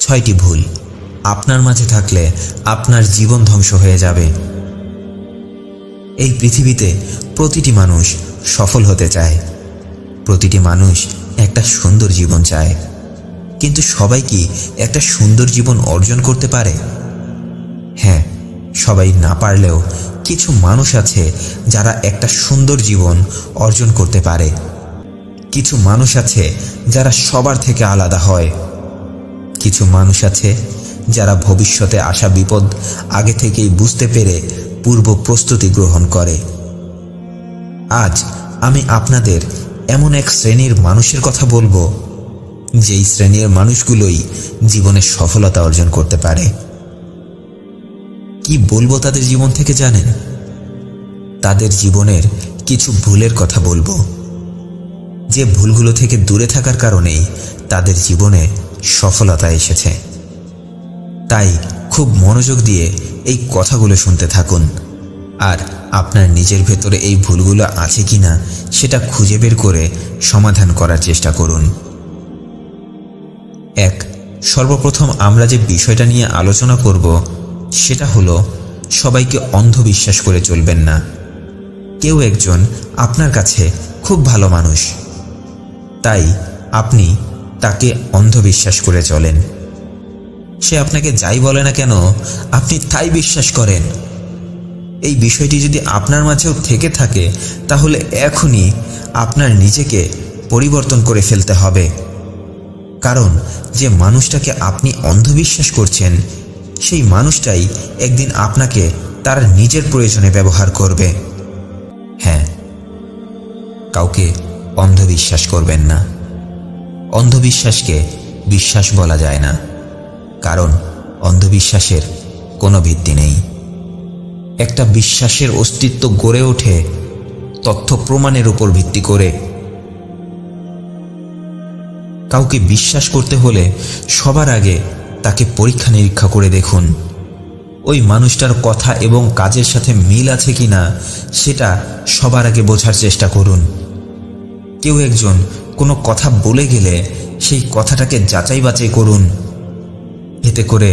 6টি ভুল আপনার মাঝে থাকলে আপনার জীবন ধ্বংস হয়ে যাবে। এই পৃথিবীতে প্রতিটি মানুষ সফল হতে চায়, প্রতিটি মানুষ একটা সুন্দর জীবন চায়, কিন্তু সবাই কি একটা সুন্দর জীবন অর্জন করতে পারে? হ্যাঁ, সবাই না পারলেও কিছু মানুষ আছে যারা একটা সুন্দর জীবন অর্জন করতে পারে। কিছু মানুষ আছে যারা সবার থেকে আলাদা হয়। কিছু মানুষ আছে যারা ভবিষ্যতে আসা বিপদ আগে থেকেই বুঝতে পেরে পূর্ব প্রস্তুতি গ্রহণ করে। আজ আমি আপনাদের এমন এক শ্রেণীর মানুষের কথা বলবো, যেই শ্রেণীর মানুষগুলোই জীবনে সফলতা অর্জন করতে পারে। কি বলবো তাদের জীবন থেকে জানেন? তাদের জীবনের কিছু ভুলের কথা বলবো, যে ভুলগুলো থেকে দূরে থাকার কারণেই তাদের জীবনে সফলতা এসেছে। তাই খুব মনোযোগ দিয়ে এই কথাগুলো শুনতে থাকুন, আর আপনার নিজের ভেতরে এই ভুলগুলো আছে কিনা সেটা খুঁজে বের করে সমাধান করার চেষ্টা করুন। 1. সর্বপ্রথম আমরা যে বিষয়টা নিয়ে আলোচনা করব সেটা হলো, সবাইকে অন্ধবিশ্বাস করে চলবেন না। কেউ একজন আপনার কাছে খুব ভালো মানুষ, তাই আপনি তাকে অন্ধবিশ্বাস করে চলেন। সে আপনাকে যাই বলে না কেন আপনি তাই বিশ্বাস করেন। এই বিষয়টি যদি আপনার মাঝেও থেকে থাকে তাহলে এখনই আপনার নিজেকে পরিবর্তন করে ফেলতে হবে, কারণ যে মানুষটাকে আপনি অন্ধবিশ্বাস করছেন সেই মানুষটাই একদিন আপনাকে তার নিজের প্রয়োজনে ব্যবহার করবে। হ্যাঁ, কাউকে অন্ধবিশ্বাস করবেন না। অন্ধবিশ্বাসকে বিশ্বাস বলা যায় না, কারণ অন্ধবিশ্বাসের কোনো ভিত্তি নেই। একটা বিশ্বাসের অস্তিত্ব গড়ে ওঠে তথ্য প্রমাণের উপর ভিত্তি করে। কাউকে বিশ্বাস করতে হলে সবার আগে তাকে পরীক্ষা নিরীক্ষা করে দেখুন, ওই মানুষটার কথা এবং কাজের সাথে মিল আছে কিনা সেটা সবার আগে বোঝার চেষ্টা করুন। কেউ একজন কোনো কথা বলে গেলে সেই কথাটাকে যাচাই বাছাই করুন। এতে করে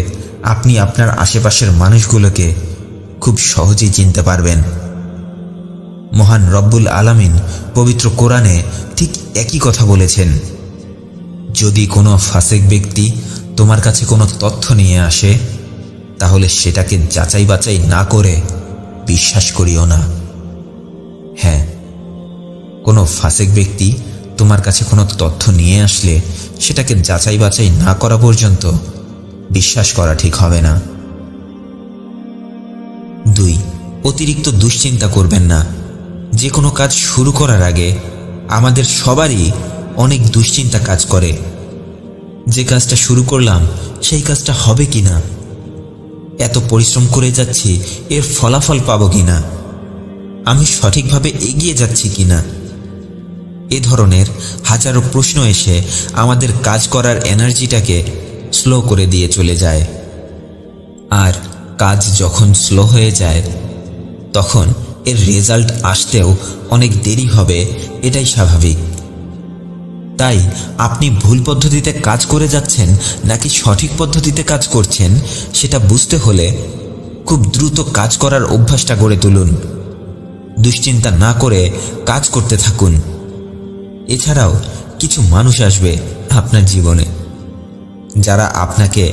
আপনি আপনার আশেপাশের মানুষগুলোকে খুব সহজেই চিনতে পারবেন। মহান রব্বুল আলামিন পবিত্র কোরআনে ঠিক একই কথা বলেছেন, যদি কোনো ফাসিক ব্যক্তি তোমার কাছে কোনো তথ্য নিয়ে আসে তাহলে সেটাকে যাচাই বাছাই না করে বিশ্বাস করিও না। হ্যাঁ, কোনো ফাসিক ব্যক্তি তোমার কাছে কোনো তথ্য নিয়ে আসলে সেটাকে যাচাই বাছাই না করা পর্যন্ত বিশ্বাস করা ঠিক হবে না। 2. অতিরিক্ত দুশ্চিন্তা করবেন না। যে কোনো কাজ শুরু করার আগে আমাদের সবারই অনেক দুশ্চিন্তা কাজ করে। যে কাজটা শুরু করলাম সেই কাজটা হবে কিনা, এত পরিশ্রম করে যাচ্ছি এর ফলাফল পাবো কিনা, আমি সঠিকভাবে এগিয়ে যাচ্ছি কিনা, এ ধরনের হাজারো প্রশ্ন এসে আমাদের কাজ করার এনার্জিটাকে স্লো করে দিয়ে চলে যায়। আর কাজ যখন স্লো হয়ে যায় তখন এর রেজাল্ট আসতেও অনেক দেরি হবে, এটাই স্বাভাবিক। তাই আপনি ভুল পদ্ধতিতে কাজ করে যাচ্ছেন নাকি সঠিক পদ্ধতিতে কাজ করছেন সেটা বুঝতে হলে খুব দ্রুত কাজ করার অভ্যাসটা গড়ে তুলুন। দুশ্চিন্তা না করে কাজ করতে থাকুন। এছাড়াও কিছু মানুষ আসবে আপনার জীবনে যারা আপনাকে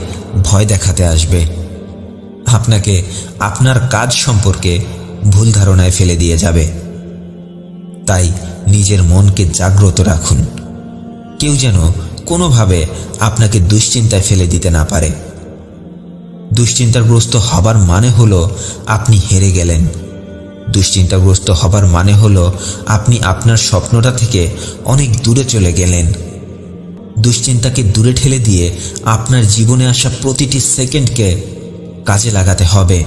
ভয় দেখাতে আসবে, আপনাকে আপনার কাজ সম্পর্কে ভুল ধারণায় ফেলে দিয়ে যাবে। তাই নিজের মনকে জাগ্রত রাখুন, কেউ যেন কোনোভাবে আপনাকে দুশ্চিন্তায় ফেলে দিতে না পারে। দুশ্চিন্তাগ্রস্ত হবার মানে হলো আপনি হেরে গেলেন। দুশ্চিন্তাগ্রস্ত হবার মানে হলো আপনি আপনার স্বপ্নটা থেকে অনেক দূরে চলে গেলেন। দুশ্চিন্তাকে দূরে ঠেলে দিয়ে আপনার জীবনে আসা প্রতিটি সেকেন্ডকে কাজে লাগাতে হবে।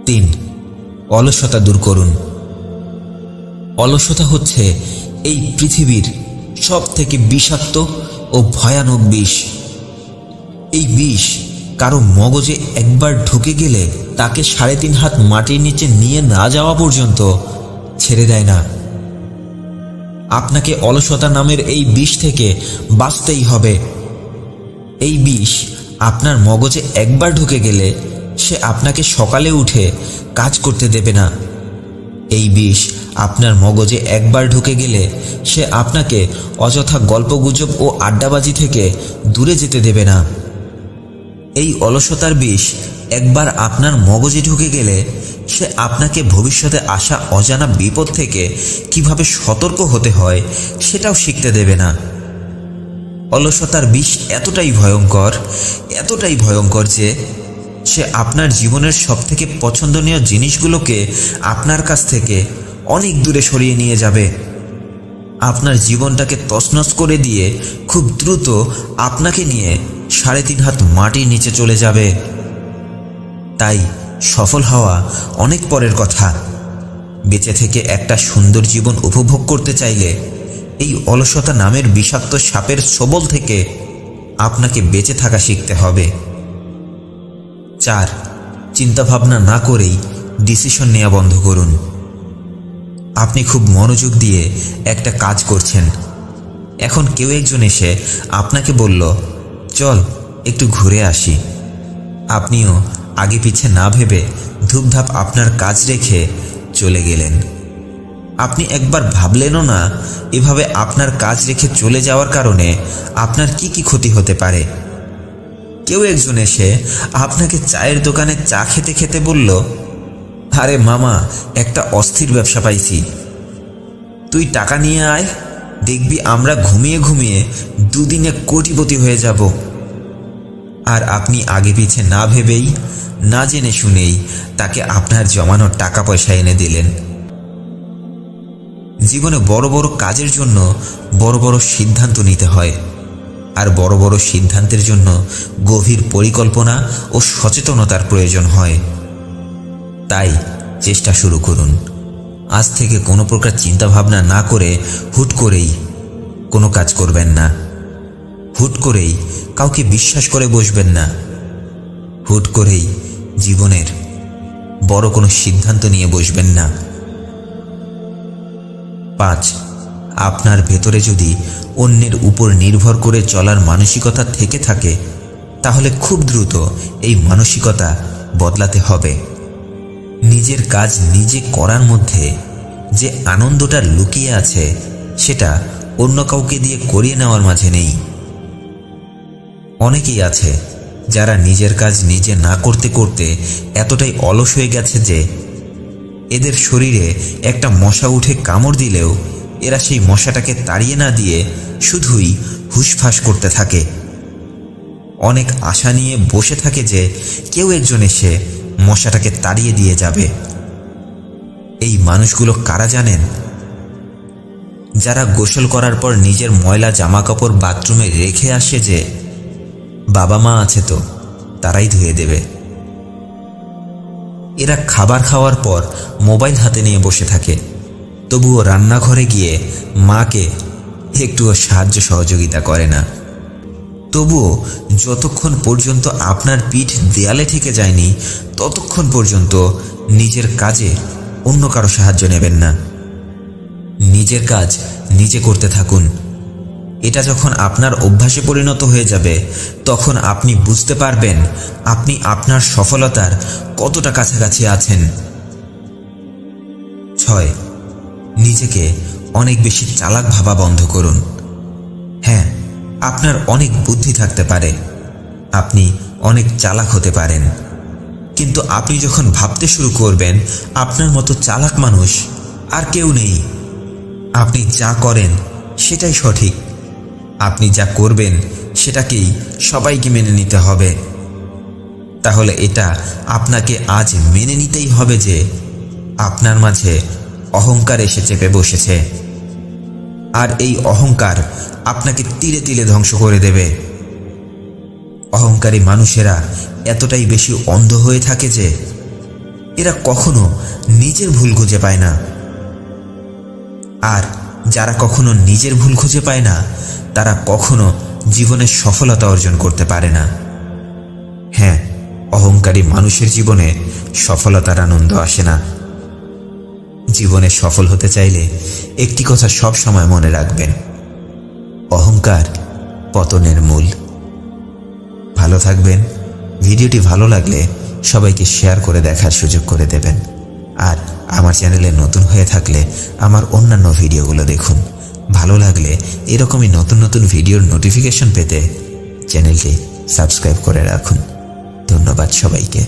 3. অলসতা দূর করুন। অলসতা হচ্ছে এই পৃথিবীর সবথেকে বিষাক্ত ও ভয়ানক বিষ। এই বিষ কারো মগজে একবার ঢুকে গেলে তাকে 3.5 হাত মাটির নিচে নিয়ে না যাওয়া পর্যন্ত ছেড়ে দেয় না। আপনাকে অলসতা নামের এই বিষ থেকে বাঁচতেই হবে। এই বিষ আপনার মগজে একবার ঢুকে গেলে সে আপনাকে সকালে উঠে কাজ করতে দেবে না। এই বিষ আপনার মগজে একবার ঢুকে গেলে সে আপনাকে অযথা গল্পগুজব ও আড্ডাবাজি থেকে দূরে যেতে দেবে না। এই অলসতার বিষ একবার আপনার মগজে ঢুকে গেলে সে আপনাকে ভবিষ্যতে আসা অজানা বিপদ থেকে কিভাবে সতর্ক হতে হয় সেটাও শিখতে দেবে না। অলসতার বিষ এতটাই ভয়ঙ্কর যে সে আপনার জীবনের সবথেকে পছন্দনীয় জিনিসগুলোকে আপনার কাছ থেকে অনেক দূরে সরিয়ে নিয়ে যাবে। আপনার জীবনটাকে তছনছ করে দিয়ে খুব দ্রুত আপনাকে নিয়ে 3.5 হাত মাটির নিচে চলে যাবে। তাই সফল হওয়া অনেক পরের কথা। বেঁচে থেকে একটা সুন্দর জীবন উপভোগ করতে চাইলে এই অলসতা নামের বিষাক্ত সাপের ছোবল থেকে আপনাকে বেঁচে থাকা শিখতে হবে। 4. চিন্তাভাবনা না করেই ডিসিশন নেওয়া বন্ধ করুন। আপনি খুব মনোযোগ দিয়ে একটা কাজ করছেন। এখন কেউ একজন এসে আপনাকে বলল, চল একটু ঘুরে আসি। আপনিও আগে পিছে না ভেবে ধুপধাপ আপনার কাজ রেখে চলে গেলেন। আপনি একবার ভাবলেনও না এভাবে আপনার কাজ রেখে চলে যাওয়ার কারণে আপনার কি কি ক্ষতি হতে পারে। কেউ একজন এসে আপনাকে চায়ের দোকানে চা খেতে খেতে বলল, আরে মামা, একটা অস্থির ব্যবসা পাইছি, তুই টাকা নিয়ে আয়, দেখবি আমরা ঘুমিয়ে ঘুমিয়ে 2 দিনে কোটিপতি হয়ে যাব। আর আপনি আগে পিছে না ভেবেই, না জেনে শুনেই তাকে আপনার জমানোর টাকা পয়সা এনে দিলেন। জীবনে বড় বড় কাজের জন্য বড় বড় সিদ্ধান্ত নিতে হয়, আর বড় বড় সিদ্ধান্তের জন্য গভীর পরিকল্পনা ও সচেতনতার প্রয়োজন হয়। তাই চেষ্টা শুরু করুন। আজ থেকে কোনো প্রকার চিন্তাভাবনা না করে হুট করেই কোনো কাজ করবেন না। হুট করেই কাউকে বিশ্বাস করে বসবেন না। হুট করেই জীবনের বড় কোনো সিদ্ধান্ত নিয়ে বসবেন না। 5. আপনার ভেতরে যদি অন্যের উপর নির্ভর করে চলার মানসিকতা থেকে থাকে, তাহলে খুব দ্রুত এই মানসিকতা বদলাতে হবে। নিজের কাজ নিজে করার মধ্যে যে আনন্দটা লুকিয়ে আছে সেটা অন্য কাউকে দিয়ে করিয়ে নেওয়ার মাঝে নেই। অনেকেই আছে যারা নিজের কাজ নিজে না করতে করতে এতটাই অলস হয়ে গেছে যে এদের শরীরে একটা মশা উঠে কামড় দিলেও এরা সেই মশাটাকে তাড়িয়ে না দিয়ে শুধুই হুসফাস করতে থাকে। অনেক আশা নিয়ে বসে থাকে যে কেউ একজন এসে মশাটাকে তাড়িয়ে দিয়ে যাবে। এই মানুষগুলো কারা জানেন? যারা গোসল করার পর নিজের ময়লা জামা কাপড় বাথরুমে রেখে আসে যে বাবা মা আছে তো তারাই ধুয়ে দেবে। এরা খাবার খাওয়ার পর মোবাইল হাতে নিয়ে বসে থাকে, তবুও রান্নাঘরে গিয়ে মাকে একটুও সাহায্য সহযোগিতা করে না। তবুও যতক্ষণ পর্যন্ত আপনার পিঠ দেয়ালে ঠেকে যায়নি ততক্ষণ পর্যন্ত নিজের কাজে অন্য কারো সাহায্য নেবেন না। নিজের কাজ নিজে করতে থাকুন। এটা যখন আপনার অভ্যাসে পরিণত হয়ে যাবে তখন আপনি বুঝতে পারবেন আপনি আপনার সফলতার কতটা কাছাকাছি আছেন। 6. নিজেকে অনেক বেশি চালাক ভাবা বন্ধ করুন। হ্যাঁ, আপনার অনেক বুদ্ধি থাকতে পারে, আপনি অনেক চালাক হতে পারেন, কিন্তু আপনি যখন ভাবতে শুরু করবেন আপনার মতো চালাক মানুষ আর কেউ নেই, আপনি যা করেন সেটাই সঠিক, আপনি যা করবেন সেটাকেই সবাইকে মেনে নিতে হবে, তাহলে এটা আপনাকে আজ মেনে নিতেই হবে যে আপনার মাঝে অহংকার এসে চেপে বসেছে। আর এই অহংকার আপনাকে তিলে তিলে ধ্বংস করে দেবে। অহংকারী মানুষেরা এতটাই বেশি অন্ধ হয়ে থাকে যে এরা কখনো নিজের ভুল খুঁজে পায় না। আর যারা কখনো নিজের ভুল খুঁজে পায় না তারা কখনো জীবনে সফলতা অর্জন করতে পারে না। হ্যাঁ, অহংকারী মানুষের জীবনে সফলতার আনন্দ আসে না। জীবনে সফল হতে চাইলে একটি কথা সব সময় মনে রাখবেন, অহংকার পতনের মূল। ভালো থাকবেন। ভিডিওটি ভালো লাগলে সবাইকে শেয়ার করে দেখার সুযোগ করে দেবেন। আর আমার চ্যানেলে নতুন হয়ে থাকলে আমার অন্যান্য ভিডিওগুলো দেখুন। ভালো লাগলে এরকমই নতুন নতুন ভিডিওর নোটিফিকেশন পেতে চ্যানেলটি সাবস্ক্রাইব করে রাখুন। ধন্যবাদ সবাইকে।